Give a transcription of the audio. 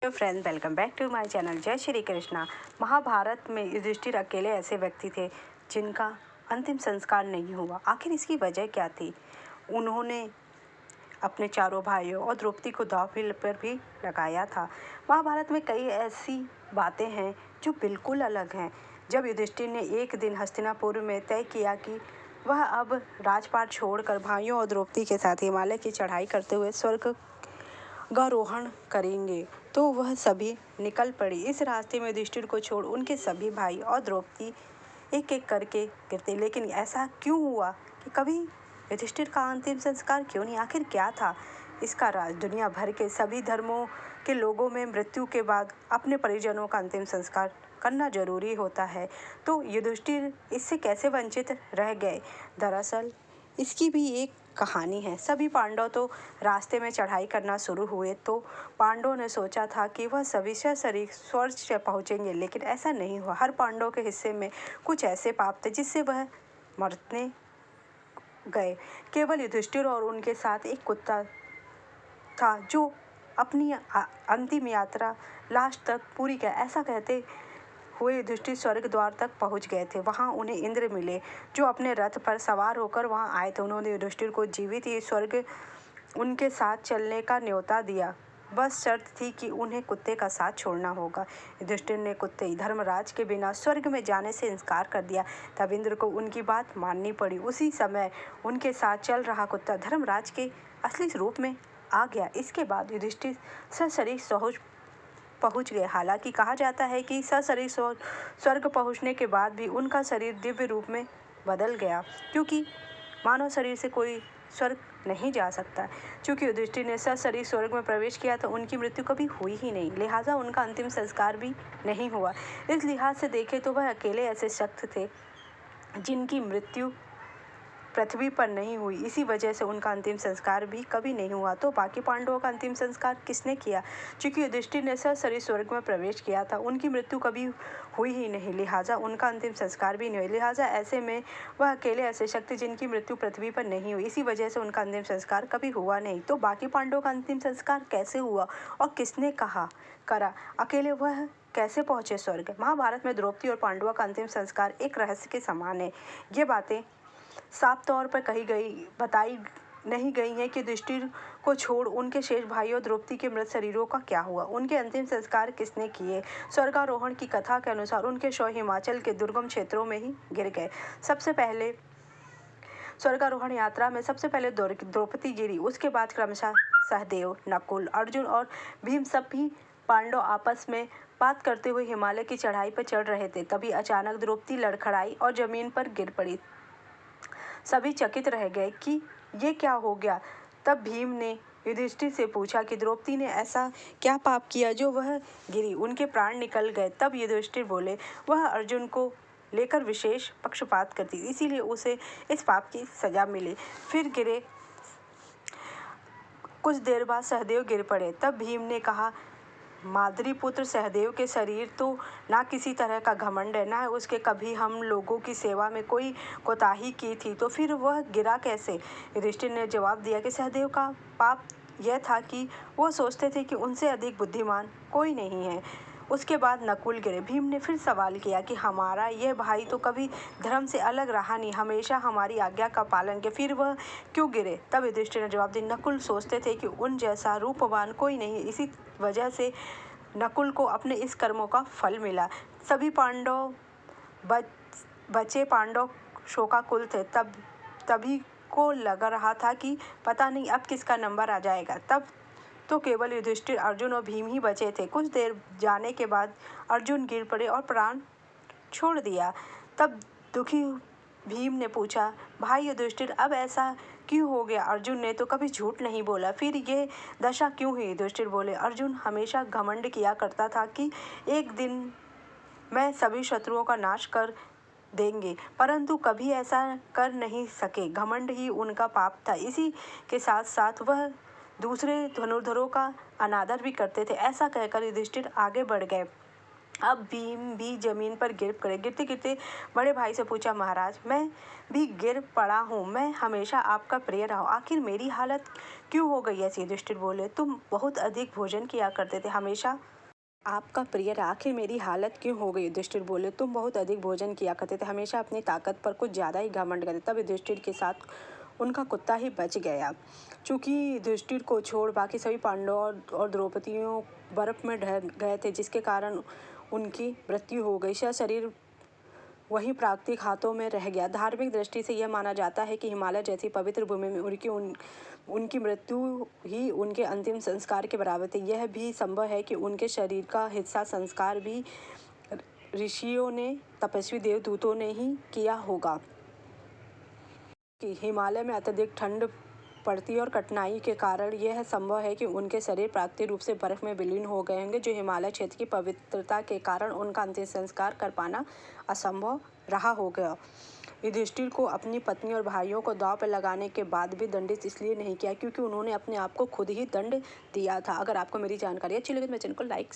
Hello friends, welcome back to my channel. जय श्री कृष्णा। महाभारत में युधिष्ठिर अकेले ऐसे व्यक्ति थे जिनका अंतिम संस्कार नहीं हुआ। आखिर इसकी वजह क्या थी? उन्होंने अपने चारों भाइयों और द्रौपदी को दांव पर भी लगाया था। महाभारत में कई ऐसी बातें हैं जो बिल्कुल अलग हैं। जब युधिष्ठिर ने एक दिन हस्तिनापुर में तय किया कि वह अब राजपाट छोड़कर भाइयों और द्रौपदी के साथ हिमालय की चढ़ाई करते हुए स्वर्ग गारोहण करेंगे, तो वह सभी निकल पड़े। इस रास्ते में युधिष्ठिर को छोड़ उनके सभी भाई और द्रौपदी एक एक करके गिरते। लेकिन ऐसा क्यों हुआ कि कभी युधिष्ठिर का अंतिम संस्कार क्यों नहीं? आखिर क्या था इसका राज? दुनिया भर के सभी धर्मों के लोगों में मृत्यु के बाद अपने परिजनों का अंतिम संस्कार करना जरूरी होता है, तो युधिष्ठिर इससे कैसे वंचित रह गए? दरअसल इसकी भी एक कहानी है। सभी पांडव तो रास्ते में चढ़ाई करना शुरू हुए तो पांडवों ने सोचा था कि वह सभी सशरीर स्वर्ग से पहुंचेंगे, लेकिन ऐसा नहीं हुआ। हर पांडव के हिस्से में कुछ ऐसे पाप थे जिससे वह मरने गए। केवल युधिष्ठिर और उनके साथ एक कुत्ता था जो अपनी अंतिम यात्रा लास्ट तक पूरी किया। ऐसा कहते हुए युधिष्ठिर स्वर्ग द्वार तक पहुंच गए थे। वहां उन्हें इंद्र मिले जो अपने रथ पर सवार होकर वहां आए थे। उन्होंने युधिष्ठिर को जीवित ही स्वर्ग उनके साथ चलने का न्योता दिया। बस शर्त थी कि उन्हें कुत्ते का साथ छोड़ना होगा। युधिष्ठिर ने कुत्ते धर्मराज के बिना स्वर्ग में जाने से इंकार कर दिया। तब इंद्र को उनकी बात माननी पड़ी। उसी समय उनके साथ चल रहा कुत्ता धर्मराज के असली रूप में आ गया। इसके बाद युधिष्ठिर सशरीर पहुंच गए। हालांकि कहा जाता है कि सशरीर स्वर्ग पहुंचने के बाद भी उनका शरीर दिव्य रूप में बदल गया, क्योंकि मानव शरीर से कोई स्वर्ग नहीं जा सकता। क्योंकि युधिष्ठिर ने सशरीर स्वर्ग में प्रवेश किया तो उनकी मृत्यु कभी हुई ही नहीं, लिहाजा उनका अंतिम संस्कार भी नहीं हुआ। इस लिहाज से देखें तो वह अकेले ऐसे शख्स थे जिनकी मृत्यु पृथ्वी पर नहीं हुई। इसी वजह से उनका अंतिम संस्कार भी कभी नहीं हुआ। तो बाकी पांडवों का अंतिम संस्कार किसने किया? क्योंकि युधिष्ठिर ने सशरीर स्वर्ग में प्रवेश किया था, उनकी मृत्यु कभी हुई ही नहीं, लिहाजा उनका अंतिम संस्कार भी नहीं हुआ। लिहाजा ऐसे में वह अकेले ऐसे शक्ति जिनकी मृत्यु पृथ्वी पर नहीं हुई, इसी वजह से उनका अंतिम संस्कार कभी हुआ नहीं। तो बाकी पांडवों का अंतिम संस्कार कैसे हुआ और किसने करा? अकेले वह कैसे पहुंचे स्वर्ग? महाभारत में द्रौपदी और पांडवों का अंतिम संस्कार एक रहस्य के समान है। ये बातें साफ तौर पर बताई नहीं गई हैं कि युधिष्ठिर को छोड़ उनके शेष भाइयों द्रौपदी के मृत शरीरों का क्या हुआ, उनके अंतिम संस्कार किसने किए। स्वर्गारोहण की कथा के अनुसार उनके शव हिमाचल के दुर्गम क्षेत्रों में ही गिर गए। सबसे पहले स्वर्गारोहण यात्रा में सबसे पहले द्रौपदी गिरी, उसके बाद क्रमशः सहदेव, नकुल, अर्जुन और भीम सभी पांडव आपस में बात करते हुए हिमालय की चढ़ाई पर चढ़ रहे थे। तभी अचानक द्रौपदी लड़खड़ाई और जमीन पर गिर पड़ी। सभी चकित रह गए कि ये क्या हो गया। तब भीम ने युधिष्ठिर से पूछा कि द्रौपदी ने ऐसा क्या पाप किया जो वह गिरी, उनके प्राण निकल गए। तब युधिष्ठिर बोले, वह अर्जुन को लेकर विशेष पक्षपात करती, इसीलिए उसे इस पाप की सजा मिली। फिर गिरे। कुछ देर बाद सहदेव गिर पड़े। तब भीम ने कहा, माद्री पुत्र सहदेव के शरीर तो ना किसी तरह का घमंड है, ना उसके कभी हम लोगों की सेवा में कोई कोताही की थी, तो फिर वह गिरा कैसे? युधिष्ठिर ने जवाब दिया कि सहदेव का पाप यह था कि वह सोचते थे कि उनसे अधिक बुद्धिमान कोई नहीं है। उसके बाद नकुल गिरे। भीम ने फिर सवाल किया कि हमारा यह भाई तो कभी धर्म से अलग रहा नहीं, हमेशा हमारी आज्ञा का पालन किया, फिर वह क्यों गिरे? तब युधिष्ठिर ने जवाब दिया, नकुल सोचते थे कि उन जैसा रूपवान कोई नहीं, इसी वजह से नकुल को अपने इस कर्मों का फल मिला। सभी पांडव बचे पांडव शोकाकुल थे। तभी को लग रहा था कि पता नहीं अब किसका नंबर आ जाएगा। तब तो केवल युधिष्ठिर, अर्जुन और भीम ही बचे थे। कुछ देर जाने के बाद अर्जुन गिर पड़े और प्राण छोड़ दिया। तब दुखी भीम ने पूछा, भाई युधिष्ठिर अब ऐसा क्यों हो गया? अर्जुन ने तो कभी झूठ नहीं बोला, फिर ये दशा क्यों हुई? युधिष्ठिर बोले, अर्जुन हमेशा घमंड किया करता था कि एक दिन मैं सभी शत्रुओं का नाश कर देंगे, परंतु कभी ऐसा कर नहीं सके। घमंड ही उनका पाप था। इसी के साथ साथ वह दूसरे धनुर्धरों का अनादर भी करते थे। ऐसा कहकर युधिष्ठिर आगे बढ़ गए। अब भीम भी जमीन पर गिर पड़े। गिरते गिरते बड़े भाई से पूछा, महाराज मैं भी गिर पड़ा हूँ, मैं हमेशा आपका प्रिय रहा हूँ, आखिर मेरी हालत क्यों हो गई ऐसी? युधिष्ठिर बोले, तुम बहुत अधिक भोजन किया करते थे, हमेशा आपका प्रिय रहा, आखिर मेरी हालत क्यों हो गई? युधिष्ठिर बोले, तुम बहुत अधिक भोजन किया करते थे, हमेशा अपनी ताकत पर कुछ ज़्यादा ही घमंड करते। तब युधिष्ठिर के साथ उनका कुत्ता ही बच गया। चूंकि युधिष्ठिर को छोड़ बाकी सभी पांडवों और द्रौपदियों बर्फ में ढह गए थे, जिसके कारण उनकी मृत्यु हो गई। शरीर वही प्राकृतिक हाथों में रह गया। धार्मिक दृष्टि से यह माना जाता है कि हिमालय जैसी पवित्र भूमि में उनकी मृत्यु ही उनके अंतिम संस्कार के बराबर थी। यह भी संभव है कि उनके शरीर का हिस्सा संस्कार भी ऋषियों ने, तपस्वी देवदूतों ने ही किया होगा। कि हिमालय में अत्यधिक ठंड पड़ती और कठिनाई के कारण यह संभव है कि उनके शरीर प्राकृतिक रूप से बर्फ में विलीन हो गए होंगे, जो हिमालय क्षेत्र की पवित्रता के कारण उनका अंतिम संस्कार कर पाना असंभव रहा होगा। युधिष्ठिर को अपनी पत्नी और भाइयों को दांव पर लगाने के बाद भी दंडित इसलिए नहीं किया क्योंकि उन्होंने अपने आप को खुद ही दंड दिया था। अगर आपको मेरी जानकारी अच्छी लगे तो मेरे चैनल को लाइक